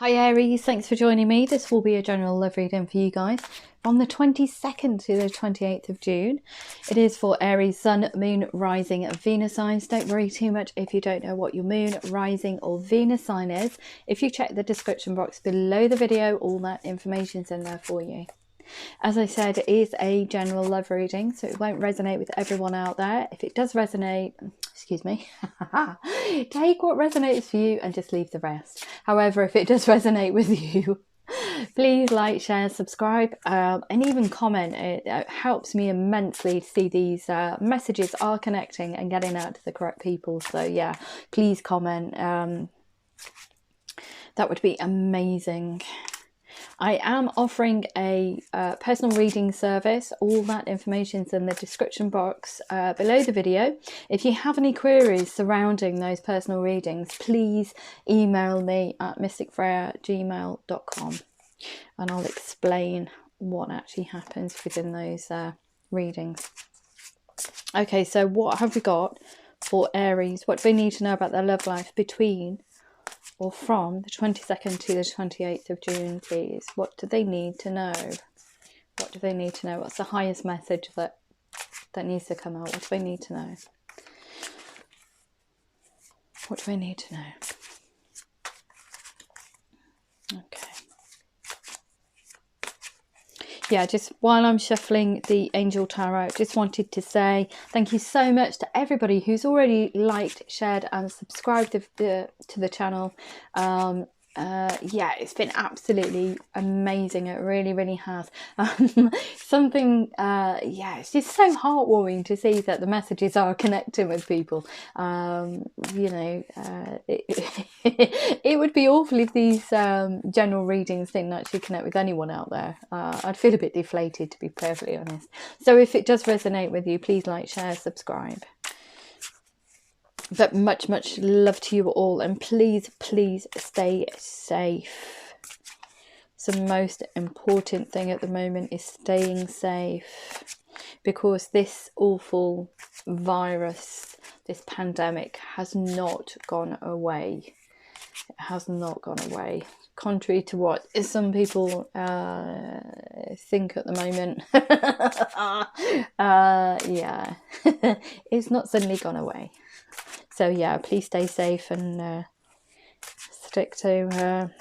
Hi Aries, thanks for joining me. This will be a general love reading for you guys from the 22nd to the 28th of June. It is for Aries, Sun, Moon, Rising, and Venus signs. Don't worry too much if you don't know what your Moon, Rising, or Venus sign is. If you check the description box below the video, all that information's in there for you. As I said, it is a general love reading, so it won't resonate with everyone out there. If it does resonate, excuse me, take what resonates for you and just leave the rest. However, if it does resonate with you, please like, share, subscribe, and even comment. It helps me immensely to see these messages are connecting and getting out to the correct people. So yeah, please comment. That would be amazing. I am offering a personal reading service. All that information is in the description box below the video. If you have any queries surrounding those personal readings, please email me at mysticfreya@gmail.com and I'll explain what actually happens within those readings. Okay, so what have we got for Aries? What do they need to know about their love life between or from the 22nd to the 28th of June, please? What do they need to know? What do they need to know? What's the highest message that needs to come out? What do they need to know? What do they need to know? Okay. Yeah, just while I'm shuffling the Angel Tarot, just wanted to say thank you so much to everybody who's already liked, shared and subscribed to the channel. Yeah, it's been absolutely amazing. It really has. Yeah, it's just so heartwarming to see that the messages are connecting with people. You know, it would be awful if these general readings didn't actually connect with anyone out there. I'd feel a bit deflated, to be perfectly honest. So if it does resonate with you, please like, share, subscribe. But much love to you all, and please stay safe. So the most important thing at the moment is staying safe, because this awful virus, this pandemic has not gone away. It has not gone away, contrary to what some people think at the moment. Yeah, it's not suddenly gone away. So yeah, please stay safe and stick to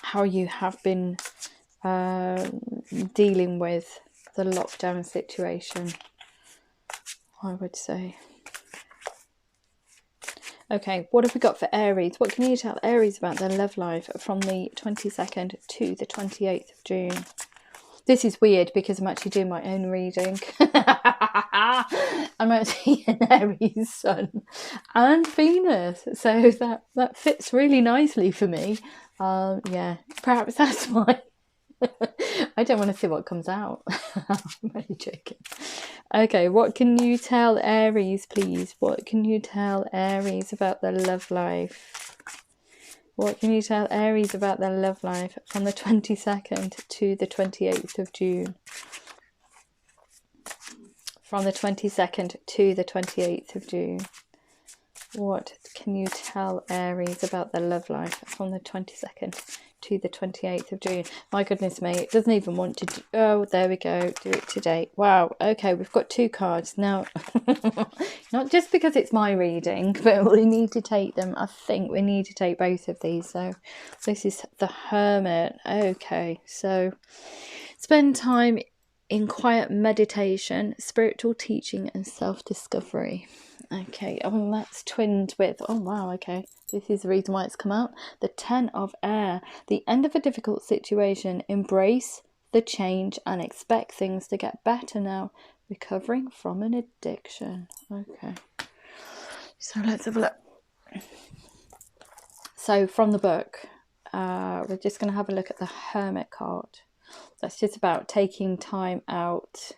how you have been dealing with the lockdown situation, I would say. Okay, what have we got for Aries? What can you tell Aries about their love life from the 22nd to the 28th of June? This is weird because I'm actually doing my own reading. I'm actually an Aries Sun and Venus, so that fits really nicely for me. Yeah, perhaps that's why. I don't want to see what comes out. I'm only joking. Okay, what can you tell Aries, please? What can you tell Aries about their love life? What can you tell Aries about their love life from the 22nd to the 28th of June? From the 22nd to the 28th of June. What can you tell Aries about their love life from the 22nd to the 28th of June? My goodness me, it doesn't even want to do... Oh, there we go. Do it today. Wow. Okay, we've got two cards. Now, not just because it's my reading, but we need to take them. I think we need to take both of these. So this is the Hermit. Okay, so spend time in quiet meditation, spiritual teaching and self-discovery. Okay, oh, that's twinned with, oh wow, okay, this is the reason why it's come out. The 10 of Air, the end of a difficult situation, embrace the change and expect things to get better now, recovering from an addiction. Okay, so let's have a look. So from the book, we're just going to have a look at the Hermit card. That's just about taking time out,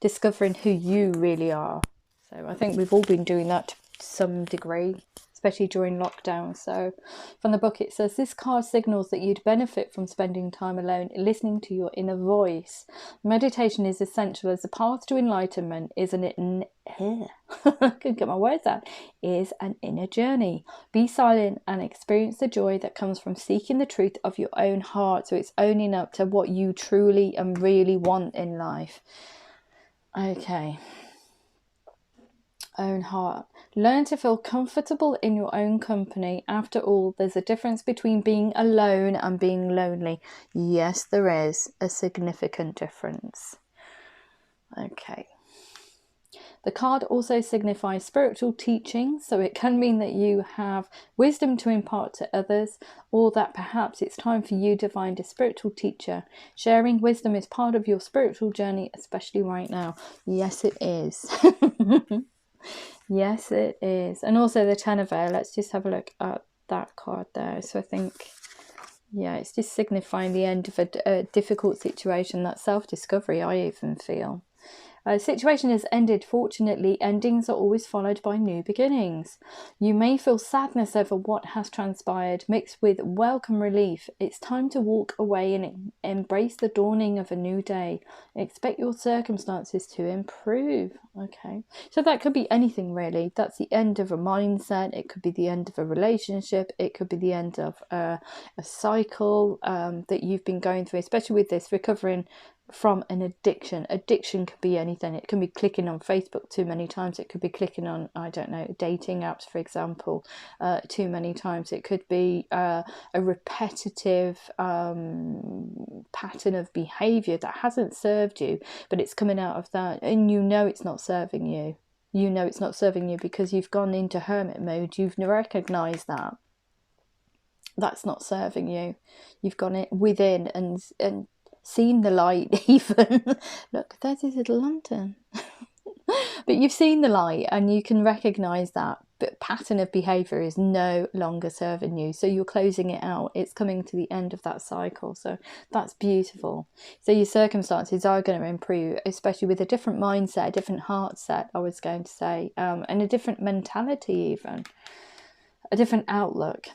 discovering who you really are. So I think we've all been doing that to some degree, especially during lockdown. So from the book it says, this card signals that you'd benefit from spending time alone, listening to your inner voice. Meditation is essential as the path to enlightenment is I couldn't get my words out, is an inner journey. Be silent and experience the joy that comes from seeking the truth of your own heart. So it's owning up to what you truly and really want in life. Okay. Own heart. Learn to feel comfortable in your own company. After all, there's a difference between being alone and being lonely. Yes, there is a significant difference. Okay. The card also signifies spiritual teaching, so it can mean that you have wisdom to impart to others, or that perhaps it's time for you to find a spiritual teacher. Sharing wisdom is part of your spiritual journey, especially right now. Yes, it is. Yes, it is. And also the Ten of Air. Let's just have a look at that card there. So I think, yeah, it's just signifying the end of a difficult situation, that self-discovery, I even feel. Situation has ended. Fortunately, endings are always followed by new beginnings. You may feel sadness over what has transpired, mixed with welcome relief. It's time to walk away and embrace the dawning of a new day. Expect your circumstances to improve. Okay, so that could be anything really. That's the end of a mindset. It could be the end of a relationship. It could be the end of a cycle that you've been going through, especially with this recovering from an addiction. Addiction could be anything. It can be clicking on Facebook too many times. It could be clicking on, I don't know, dating apps, for example, too many times. It could be a repetitive pattern of behavior that hasn't served you, but it's coming out of that, and you know it's not serving you. You know it's not serving you because you've gone into hermit mode. You've recognized that that's not serving you. You've gone it within and seen the light. Even look, there's his little lantern. But you've seen the light and you can recognize that pattern of behavior is no longer serving you, so you're closing it out. It's coming to the end of that cycle, so that's beautiful. So your circumstances are going to improve, especially with a different mindset, a different heart set, I was going to say, and a different mentality, even a different outlook.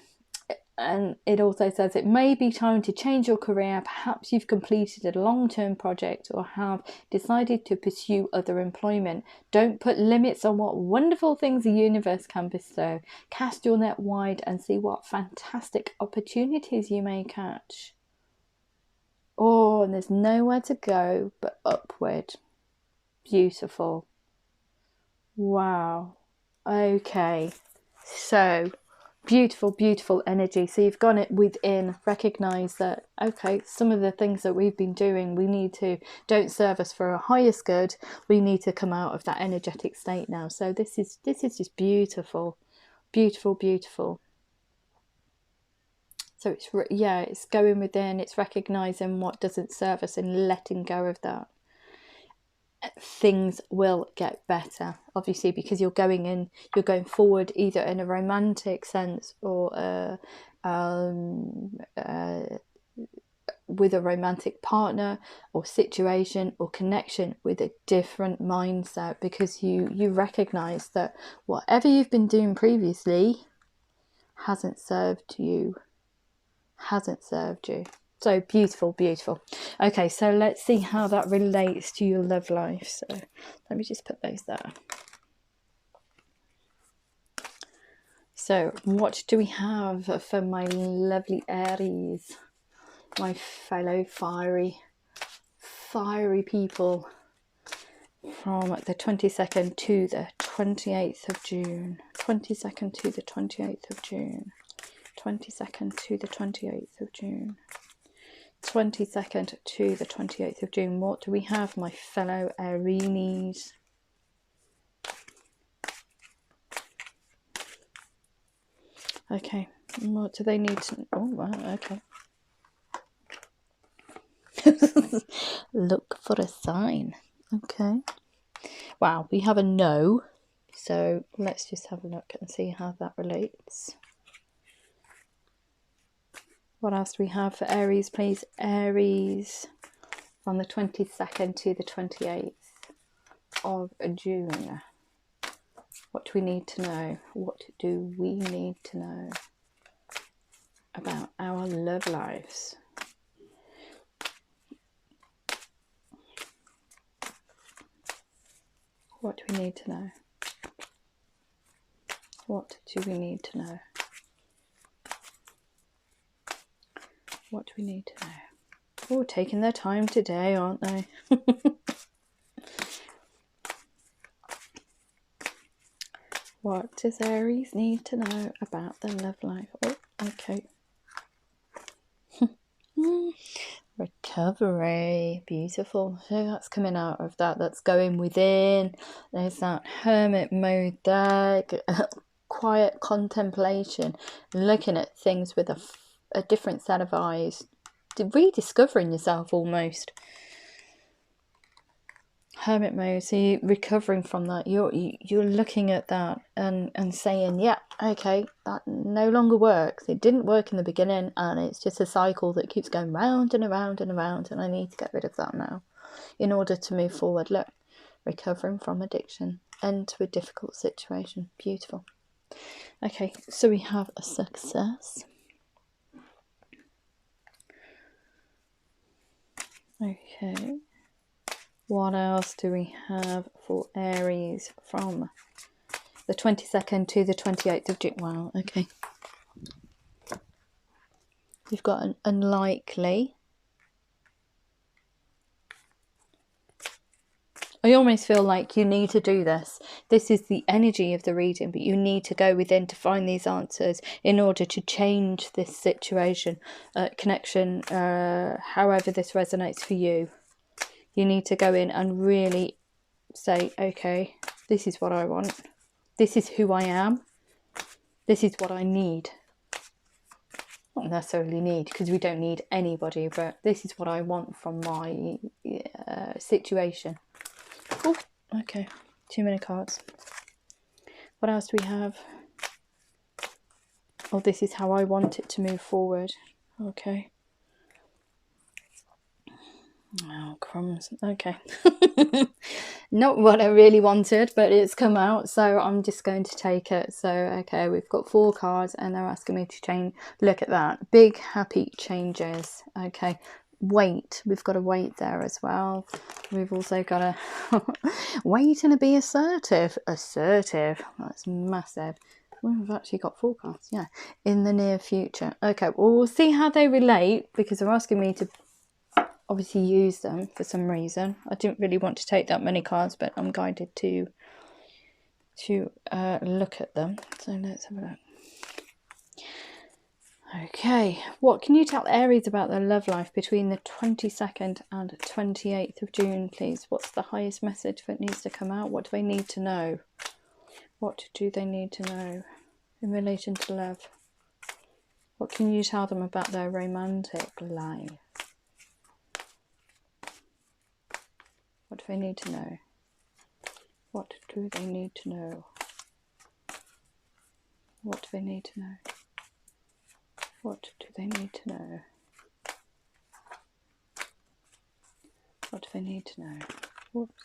And it also says it may be time to change your career. Perhaps you've completed a long-term project or have decided to pursue other employment. Don't put limits on what wonderful things the universe can bestow. Cast your net wide and see what fantastic opportunities you may catch. Oh, and there's nowhere to go but upward. Beautiful. Wow. Okay. So beautiful, beautiful energy. So you've gone it within, recognize that, okay, some of the things that we've been doing, we need to, don't serve us for a highest good. We need to come out of that energetic state now. So this is just beautiful, beautiful, beautiful. So it's, yeah, it's going within, it's recognizing what doesn't serve us and letting go of that. Things will get better, obviously, because you're going forward either in a romantic sense or with a romantic partner or situation or connection with a different mindset, because you recognize that whatever you've been doing previously hasn't served you. So beautiful, beautiful. Okay, so let's see how that relates to your love life. So let me just put those there. So what do we have for my lovely Aries, my fellow fiery people, from the 22nd to the 28th of June. 22nd to the 28th of June. 22nd to the 28th of June. 22nd to the 28th of June. What do we have, my fellow Aries? Okay, what do they need to... Oh, wow, okay. Look for a sign. Okay. Wow, we have a no. So let's just have a look and see how that relates. What else do we have for Aries, please? Aries from the 22nd to the 28th of June. What do we need to know? What do we need to know about our love lives? What do we need to know? What do we need to know? What do we need to know? Oh, taking their time today, aren't they? What does Aries need to know about their love life? Oh, okay. Recovery. Beautiful. So that's coming out of that. That's going within. There's that hermit mode there. Quiet contemplation. Looking at things with a different set of eyes. Rediscovering yourself almost. Hermit mode, so you're recovering from that. You're looking at that and saying, yeah, okay, that no longer works. It didn't work in the beginning, and it's just a cycle that keeps going round and around and around, and I need to get rid of that now in order to move forward. Look, recovering from addiction, end to a difficult situation. Beautiful. Okay, so we have a success. Okay. What else do we have for Aries from the 22nd to the 28th of June? Wow, okay. You've got an unlikely. I almost feel like you need to do this. This is the energy of the reading, but you need to go within to find these answers in order to change this situation, connection, however this resonates for you. You need to go in and really say, okay, this is what I want. This is who I am. This is what I need. Not necessarily need, because we don't need anybody, but this is what I want from my situation. Oh, okay. Too many cards. What else do we have? Oh, this is how I want it to move forward. Okay. Oh, crumbs. Okay. Not what I really wanted, but it's come out, so I'm just going to take it. So, okay, we've got 4 cards, and they're asking me to change. Look at that. Big, happy changes. Okay. Wait. We've got to wait there as well. We've also got to wait and be assertive. Assertive. That's massive. Well, we've actually got 4 cards, yeah. In the near future. Okay, well, we'll see how they relate, because they're asking me to obviously use them for some reason. I didn't really want to take that many cards, but I'm guided to look at them. So let's have a look. Okay, what can you tell Aries about their love life between the 22nd and 28th of June, please? What's the highest message that needs to come out? What do they need to know? What do they need to know in relation to love? What can you tell them about their romantic life? What do they need to know? What do they need to know? What do they need to know? What do they need to know? What do they need to know? Whoops.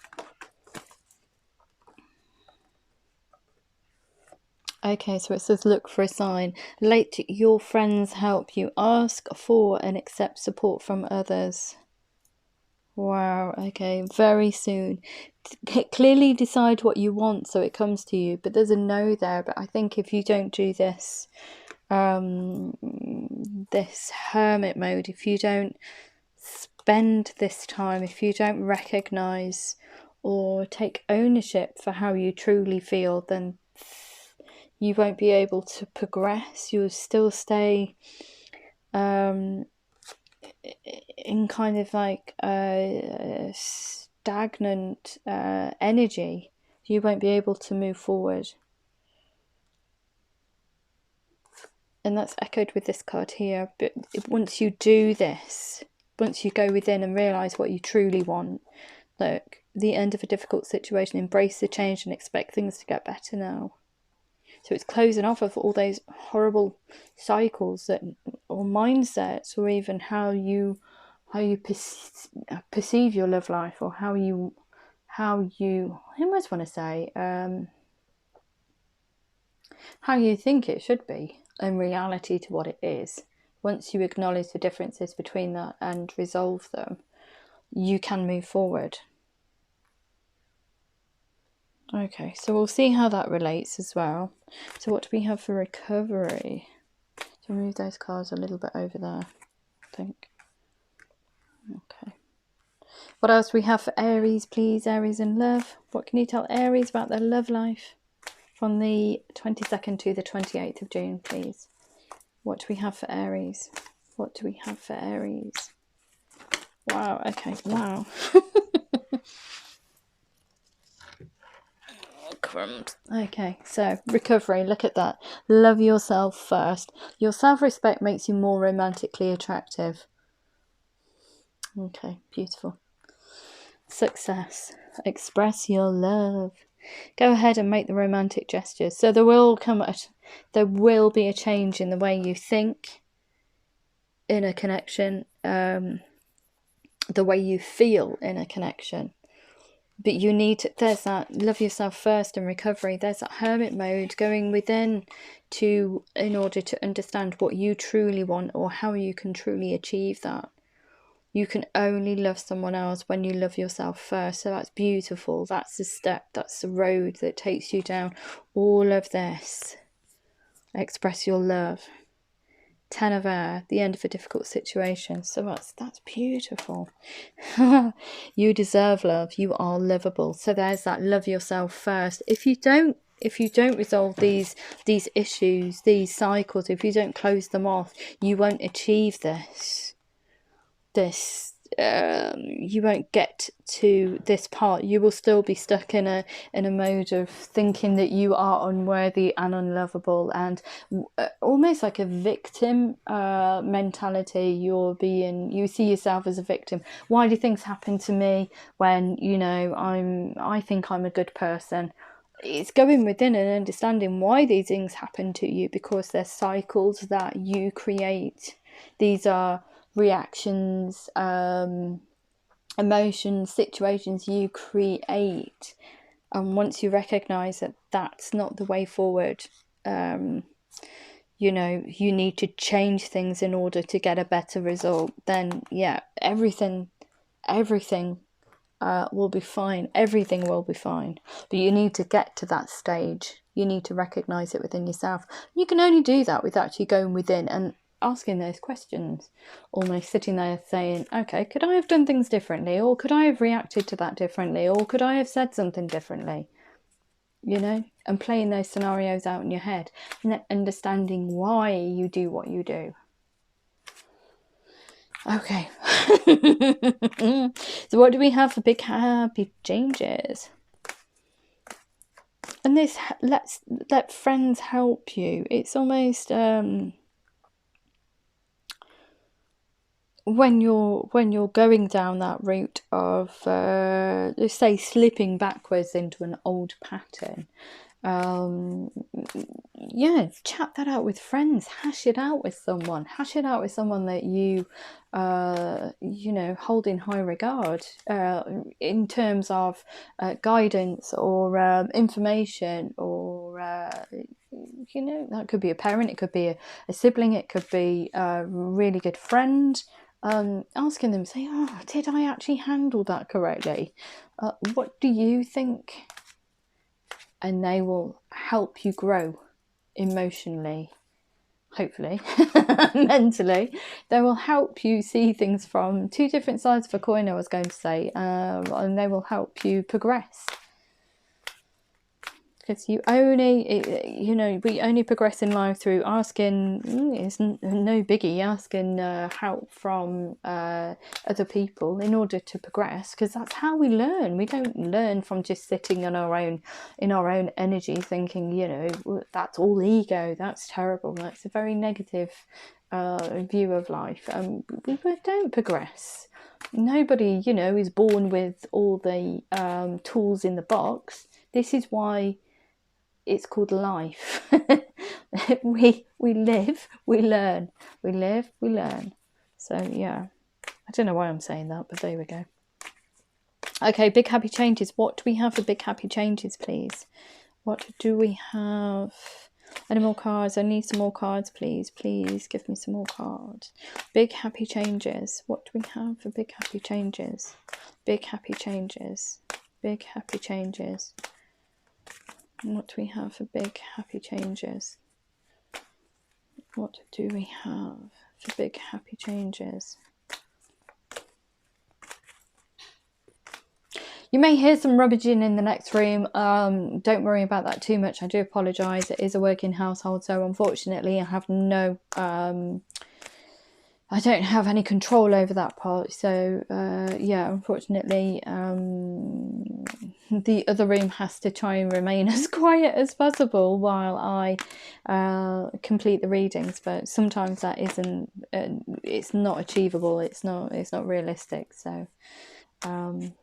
Okay, so it says look for a sign. Let your friends help you. Ask for and accept support from others. Wow, okay, very soon. Clearly decide what you want so it comes to you, but there's a no there. But I think if you don't do this, this hermit mode, if you don't spend this time, if you don't recognize or take ownership for how you truly feel, then you won't be able to progress. You'll still stay in kind of like stagnant energy. You won't be able to move forward. And that's echoed with this card here. But once you do this, once you go within and realise what you truly want, look, the end of a difficult situation, embrace the change and expect things to get better now. So it's closing off of all those horrible cycles that, or mindsets, or even how you perceive your love life, or how you I almost want to say how you think it should be in reality to what it is. Once you acknowledge the differences between that and resolve them, you can move forward. Okay, so we'll see how that relates as well. So what do we have for recovery? So move those cards a little bit over there, I think. Okay. What else we have for Aries, please? Aries in love. What can you tell Aries about their love life from the 22nd to the 28th of June, please? What do we have for Aries? What do we have for Aries? Wow, okay, wow. Crumbs. Okay, so recovery, look at that. Love yourself first. Your self-respect makes you more romantically attractive. Okay, beautiful. Success. Express your love. Go ahead and make the romantic gestures. So there will be a change in the way you think in a connection, the way you feel in a connection. But you need to, there's that love yourself first and recovery. There's that hermit mode, going within in order to understand what you truly want or how you can truly achieve that. You can only love someone else when you love yourself first. So that's beautiful. That's the step, that's the road that takes you down all of this. Express your love. 10 of air, the end of a difficult situation. So that's beautiful. You deserve love. You are lovable. So there's that love yourself first. If you don't resolve these issues, these cycles, if you don't close them off, you won't achieve this. You won't get to this part. You will still be stuck in a mode of thinking that you are unworthy and unlovable, and almost like a victim mentality. You see yourself as a victim. Why do things happen to me when I think I'm a good person? It's going within and understanding why these things happen to you, because they're cycles that you create. These are reactions, emotions, situations you create. And once you recognize that that's not the way forward, you need to change things in order to get a better result, then yeah, everything will be fine. Everything will be fine. But you need to get to that stage. You need to recognize it within yourself. You can only do that with actually going within and asking those questions, almost sitting there saying, okay, could I have done things differently, or could I have reacted to that differently, or could I have said something differently, and playing those scenarios out in your head and then understanding why you do what you do. Okay. So what do we have for big happy changes? And this, let friends help you. It's almost when you're going down that route of let's say slipping backwards into an old pattern, yeah, chat that out with friends, hash it out with someone that you hold in high regard, in terms of guidance or information, or that could be a parent, it could be a sibling, it could be a really good friend. Asking them, say, oh, did I actually handle that correctly? What do you think? And they will help you grow emotionally, hopefully, mentally. They will help you see things from two different sides of a coin, I was going to say, and they will help you progress. Because we only progress in life through asking, it's no biggie, asking help from other people in order to progress, because that's how we learn. We don't learn from just sitting in our own energy thinking, that's all ego, that's terrible, that's a very negative view of life. We don't progress. Nobody, is born with all the tools in the box. This is why it's called life. we live, we learn. We live, we learn. So yeah, I don't know why I'm saying that, but there we go. Okay, big happy changes. What do we have for big happy changes, please? What do we have? Any more cards? I need some more cards, please. Please give me some more cards. Big happy changes. What do we have for big happy changes? Big happy changes. Big happy changes. What do we have for big happy changes? What do we have for big happy changes? You may hear some rummaging in the next room. Don't worry about that too much. I do apologise. It is a working household, so unfortunately I have no... I don't have any control over that part. So, yeah, unfortunately, the other room has to try and remain as quiet as possible while I complete the readings. But sometimes that isn't... it's not achievable. It's not realistic. So,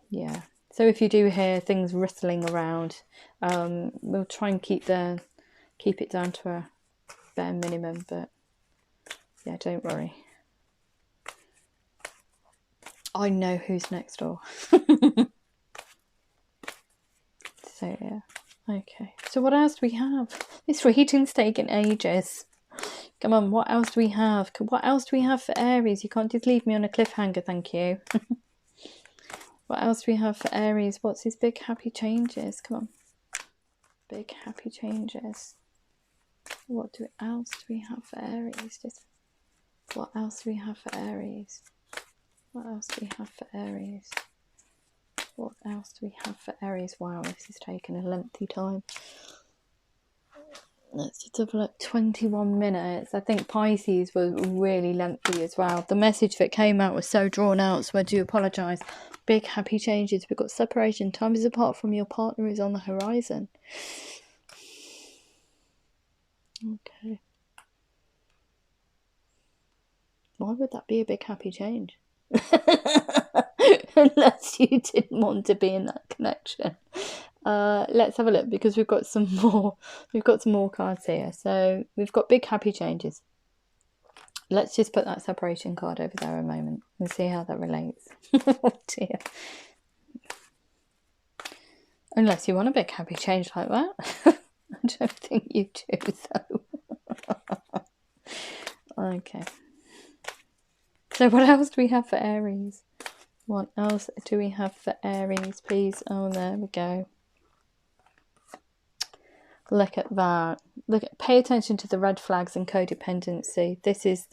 yeah. So if you do hear things rustling around, we'll try and keep it down to a bare minimum, but yeah, don't worry. I know who's next door. So yeah, okay. So what else do we have? This reading's taken ages. Come on, what else do we have? What else do we have for Aries? You can't just leave me on a cliffhanger, thank you. What else do we have for Aries? What's his big happy changes? Come on. Big happy changes. What else do we have for Aries? What else do we have for Aries? What else do we have for Aries? What else do we have for Aries? Wow, this is taking a lengthy time. Let's just have a look. 21 minutes. I think Pisces was really lengthy as well. The message that came out was so drawn out, so I do apologise. Big happy changes. We've got separation. Time is apart from your partner is on the horizon. Okay. Why would that be a big happy change? Unless you didn't want to be in that connection. Let's have a look, because we've got some more cards here. So we've got big happy changes. Let's just put that separation card over there a moment and see how that relates. Oh dear. Unless you want a big happy change like that. I don't think you do though. Okay. So what else do we have for Aries? What else do we have for Aries, please? Oh, there we go. Look at that. Pay attention to the red flags and codependency. This is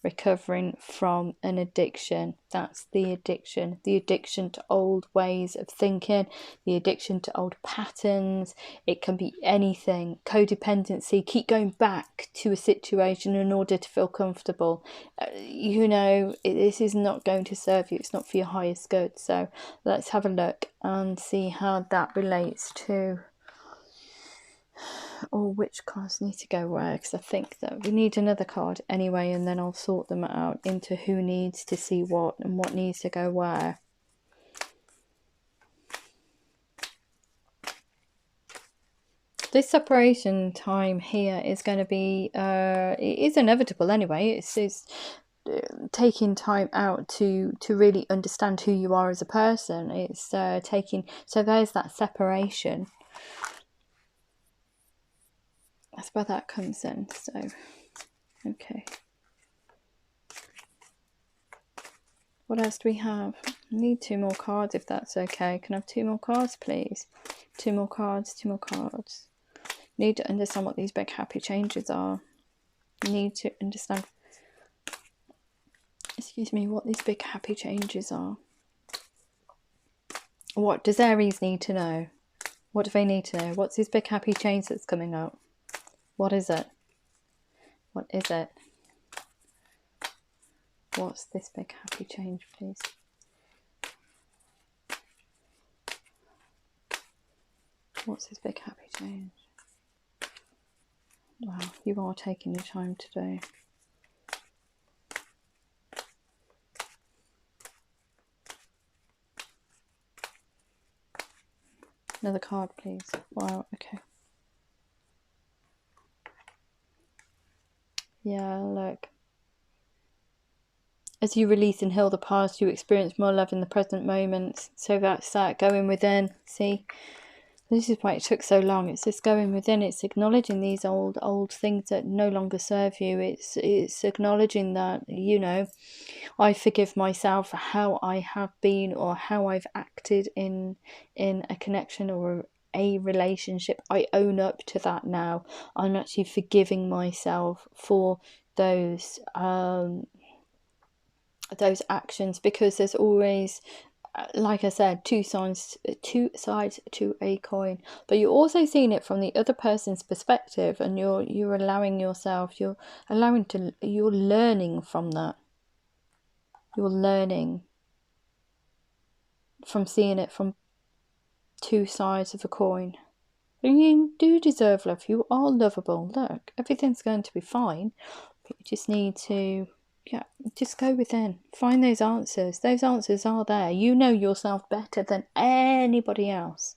recovering from an addiction. That's the addiction. The addiction to old ways of thinking, the addiction to old patterns. It can be anything. Codependency, keep going back to a situation in order to feel comfortable. You know, this is not going to serve you. It's not for your highest good. So let's have a look and see how that relates to... or which cards need to go where, because I think that we need another card anyway, and then I'll sort them out into who needs to see what and what needs to go where. This separation time here is going to be it is inevitable anyway. It's taking time out to really understand who you are as a person. It's taking... so there's that separation. That's where that comes in. So, okay. What else do we have? I need 2 more cards if that's okay. Can I have 2 more cards, please? 2 more cards, 2 more cards. Need to understand what these big happy changes are. Need to understand, excuse me, what these big happy changes are. What does Aries need to know? What do they need to know? What's this big happy change that's coming up? What is it? What is it? What's this big happy change, please? What's this big happy change? Wow, you are taking your time today. Another card, please. Wow, okay. Yeah, look. As you release and heal the past, you experience more love in the present moment. So that's that, going within. See? This is why it took so long. It's just going within. It's acknowledging these old things that no longer serve you. It's acknowledging that, you know, I forgive myself for how I have been or how I've acted in a connection or a relationship. I own up to that now. I'm actually forgiving myself for those actions, because there's always, like I said, two sides to a coin, but you're also seeing it from the other person's perspective, and you're allowing yourself, you're learning from that. You're learning from seeing it from two sides of a coin. And you do deserve love. You are lovable. Look, everything's going to be fine, but you just need to just go within. Find those answers. Those answers are there. You know yourself better than anybody else.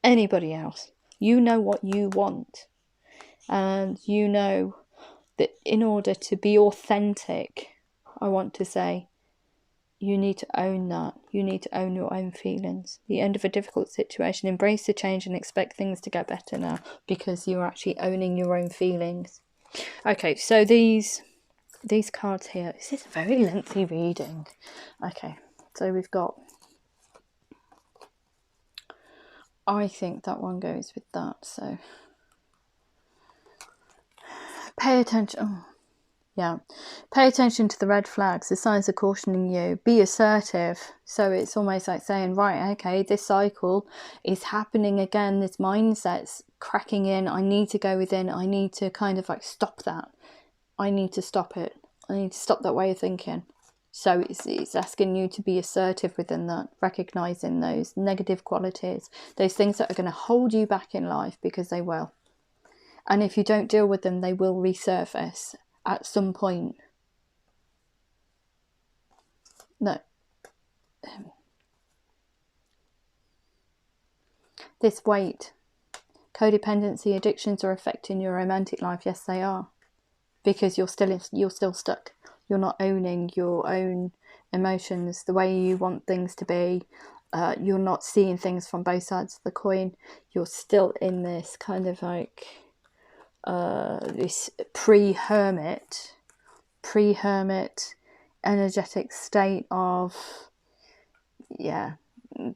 Anybody else. You know what you want. And you know that in order to be authentic, I want to say, you need to own that. You need to own your own feelings. The end of a difficult situation. Embrace the change and expect things to get better now, because you're actually owning your own feelings. Okay, so these cards here. This is a very lengthy reading. Okay, so we've got, I think that one goes with that. So pay attention. Oh, yeah. Pay attention to the red flags. The signs are cautioning you. Be assertive. So it's almost like saying, right, okay, this cycle is happening again. This mindset's cracking in. I need to go within. I need to kind of like stop that. I need to stop it. I need to stop that way of thinking. So it's asking you to be assertive within that, recognizing those negative qualities, those things that are going to hold you back in life, because they will. And if you don't deal with them, they will resurface at some point. No. This weight, codependency, addictions are affecting your romantic life. Yes, they are. Because you're still stuck. You're not owning your own emotions the way you want things to be. You're not seeing things from both sides of the coin. You're still in this kind of like this pre-hermit energetic state of,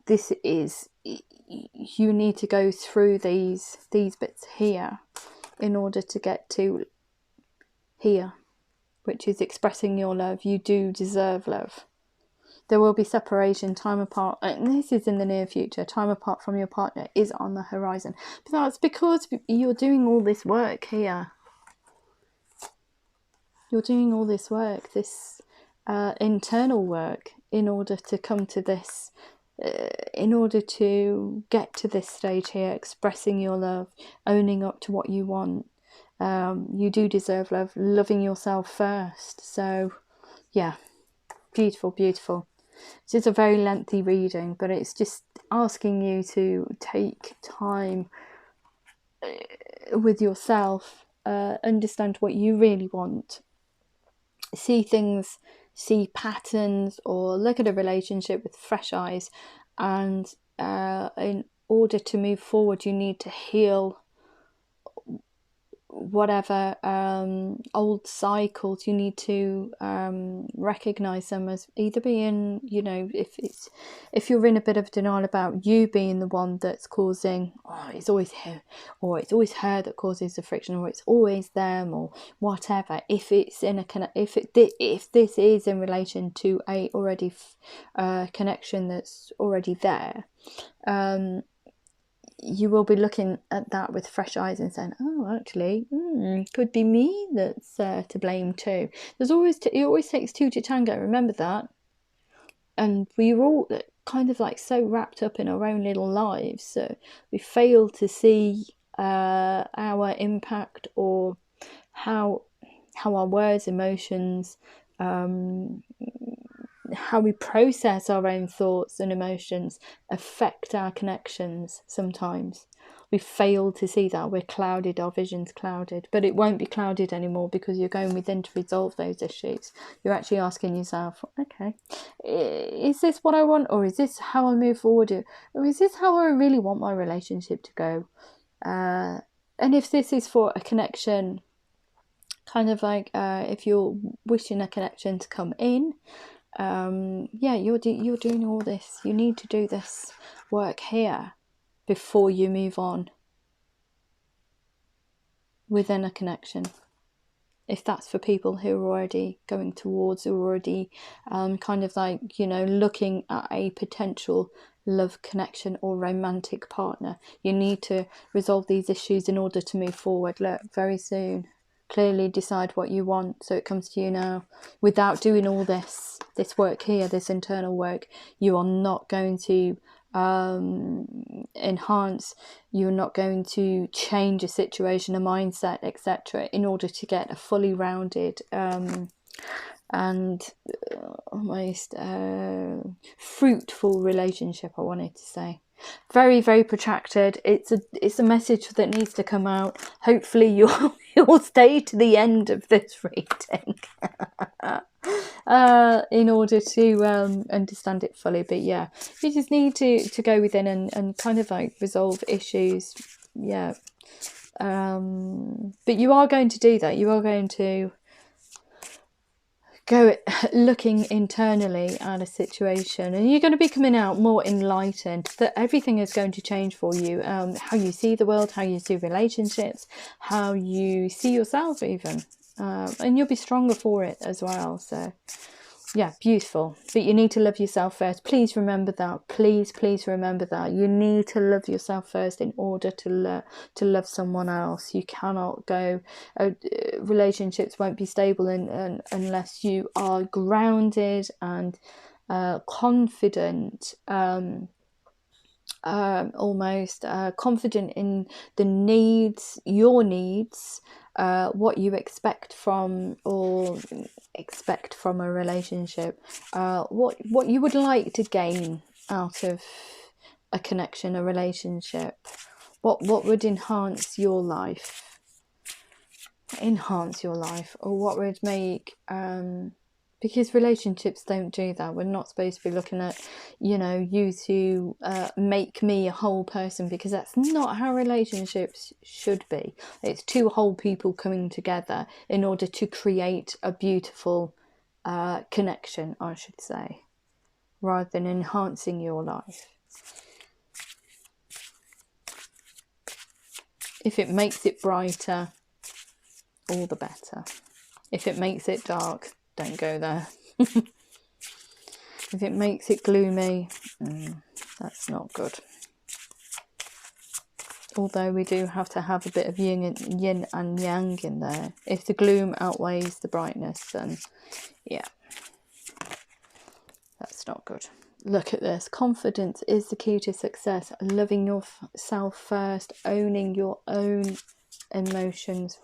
this is, you need to go through these bits here in order to get to here, which is expressing your love. You do deserve love. There will be separation, time apart, and this is in the near future. Time apart from your partner is on the horizon. But that's because you're doing all this work here. You're doing all this work, this internal work, in order to come to this, in order to get to this stage here, expressing your love, owning up to what you want. You do deserve love, loving yourself first. So yeah, beautiful, beautiful. This is a very lengthy reading, but it's just asking you to take time with yourself, understand what you really want, see things, see patterns, or look at a relationship with fresh eyes. And in order to move forward, you need to heal whatever old cycles. You need to recognize them as either being, you know, if you're in a bit of denial about you being the one that's causing, it's always him, or it's always her that causes the friction, or it's always them, or whatever. If it's in if this is in relation to a already connection that's already there, you will be looking at that with fresh eyes and saying, oh, actually, could be me that's to blame too. It always takes two to tango, remember that. And we're all kind of like so wrapped up in our own little lives, so we fail to see our impact, or how our words, emotions, how we process our own thoughts and emotions affect our connections sometimes. we fail to see that. We're clouded, our vision's clouded, but it won't be clouded anymore because you're going within to resolve those issues. You're actually asking yourself, okay, is this what I want, or is this how I move forward, or is this how I really want my relationship to go? And if this is for a connection, kind of like if you're wishing a connection to come in, yeah, you're doing all this. You need to do this work here before you move on within a connection. If that's for people who are already going towards, or already kind of like, you know, looking at a potential love connection or romantic partner, you need to resolve these issues in order to move forward. Look, very soon, clearly decide what you want so it comes to you now. Without doing all this work here, this internal work, you are not going to enhance, you're not going to change a situation, a mindset, etc., in order to get a fully rounded and almost fruitful relationship, I wanted to say. Very, very protracted. It's a message that needs to come out. Hopefully you'll stay to the end of this reading in order to understand it fully. But yeah, you just need to go within and kind of like resolve issues. Yeah. But you are going to do that. You are going to go looking internally at a situation, and you're going to be coming out more enlightened, that everything is going to change for you. How you see the world, how you see relationships, how you see yourself even, and you'll be stronger for it as well. So yeah, beautiful. But you need to love yourself first. Please remember that. Please remember that. You need to love yourself first in order to love someone else. You cannot go, relationships won't be stable unless you are grounded and confident, almost confident in the needs, your needs, what you expect from a relationship, what you would like to gain out of a connection, a relationship, what would enhance your life, or what would make because relationships don't do that. We're not supposed to be looking at, you know, you to make me a whole person, because that's not how relationships should be. It's two whole people coming together in order to create a beautiful connection, I should say, rather than enhancing your life. If it makes it brighter, all the better. If it makes it dark, don't go there. If it makes it gloomy, that's not good. Although we do have to have a bit of yin and yang in there. If the gloom outweighs the brightness, then yeah, that's not good. Look at this. Confidence is the key to success. Loving yourself first, owning your own emotions,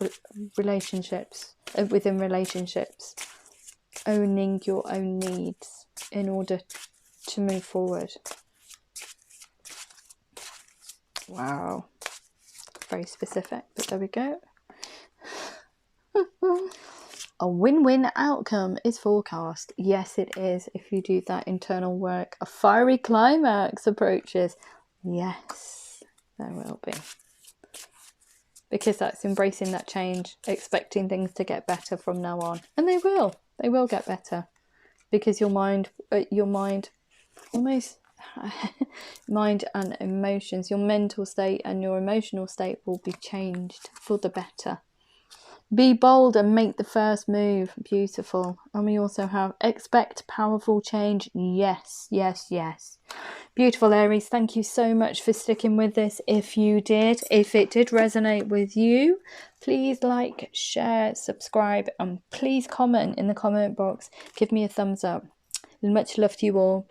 relationships, within relationships, owning your own needs in order to move forward. Wow, very specific, but there we go. A win-win outcome is forecast. Yes, it is, if you do that internal work. A fiery climax approaches. Yes, there will be. Because that's embracing that change, expecting things to get better from now on. And they will. They will get better. Because your mind almost mind and emotions, your mental state and your emotional state will be changed for the better. Be bold and make the first move. Beautiful. And we also have expect powerful change. Yes, yes, yes. Beautiful, Aries. Thank you so much for sticking with this. If you did, if it did resonate with you, please like, share, subscribe, and please comment in the comment box. Give me a thumbs up. Much love to you all.